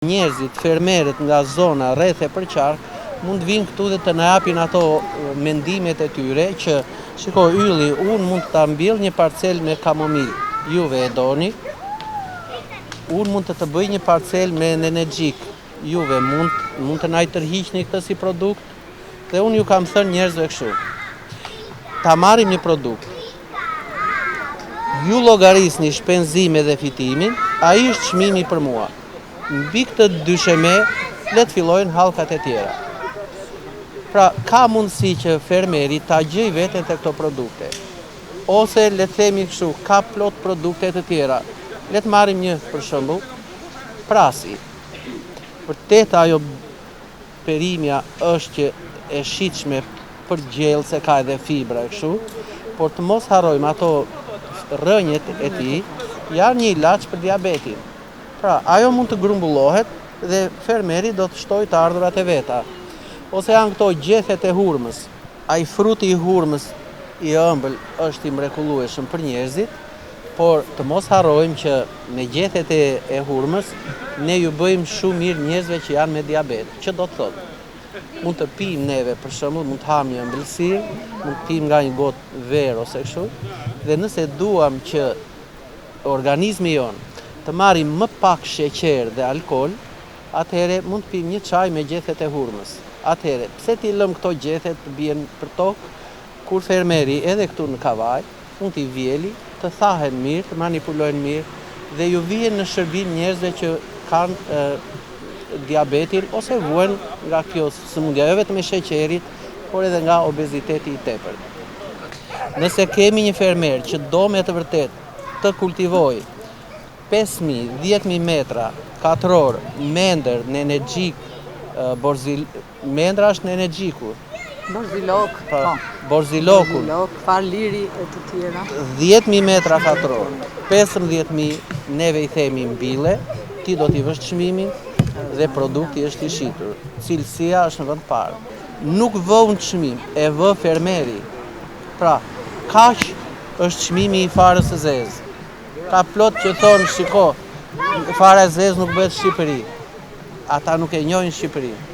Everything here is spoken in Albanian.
Njerëzit, fermerët nga zona rreth e përqark mund vinë këtu dhe të na japin ato mendimet e tyre që shiko ylli, unë mund ta mbill një parcel me kamomil, juve e doni, unë mund të bëj një parcel me nenergjik, juve mund të na i tërhiqni këtë si produkt, dhe unë ju kam thënë njerëzve kështu. Ta marrim një produkt, ju llogarisni shpenzimet dhe fitimin, ai është çmimi për mua. Mbi këtë dysheme, le të fillojnë hallkat e tjera. Pra, ka mundësi që fermeri ta gjej veten te këto produkte. Ose le të themi kështu, ka plot produkte të tjera. Le të marrim një për shembull, prasi. Vërtet ajo perimja është që e shitshme për gjellë se ka edhe fibra e kështu, por të mos harrojmë ato rrënjet e tij, janë një ilaç për diabetin. Pra, ajo mund të grumbullohet dhe fermeri do të shtojë të ardhurat e veta. Ose janë këto gjethet e hurmës. Ai fruti i hurmës i ëmbël është i mrekullueshëm për njerëzit, por të mos harrojmë që me gjethet e hurmës ne ju bëjmë shumë mirë njerëzve që janë me diabet. Që do të thotë? Mund të pijmë neve, për shembull, mund të ham një ëmbëlsirë, mund të pijmë nga një gotë verë ose kështu, dhe nëse duam që organizmi jon të marrim më pak sheqer dhe alkool, atëherë mund të pijmë një çaj me gjethet e hurmës. Atëherë, pse ti lëm këto gjethet të bien për tokë, kur fermeri edhe këtu në kavaj, mund t'i vjeli, të thahen mirë, të manipulojnë mirë, dhe ju vjen në shërbim njerëzve që kanë diabetin ose vuajnë nga kjo sëmundja, jo vetëm e sheqerit, por edhe nga obeziteti i tepërt. Nëse kemi një fermer që do me të vërtet të kultivojë 5.000, 10.000 metra katror mendër në energjik, mendra është në energjiku. Borzilok, po. Borzilokun. Borzilok, farliri e të tjera. 10.000 metra katror, 15.000 neve i themi mbille, ti do t'i vësh çmimin dhe produkti është i shitur. Cilësia është në vend parë. Nuk vë unë çmim, e vë fermeri. Pra, kaq është çmimi i farës së zezë. Ka plot që thonë, shiko, fara e zezë nuk bëhet Shqipëri. Ata nuk e njohin Shqipërinë.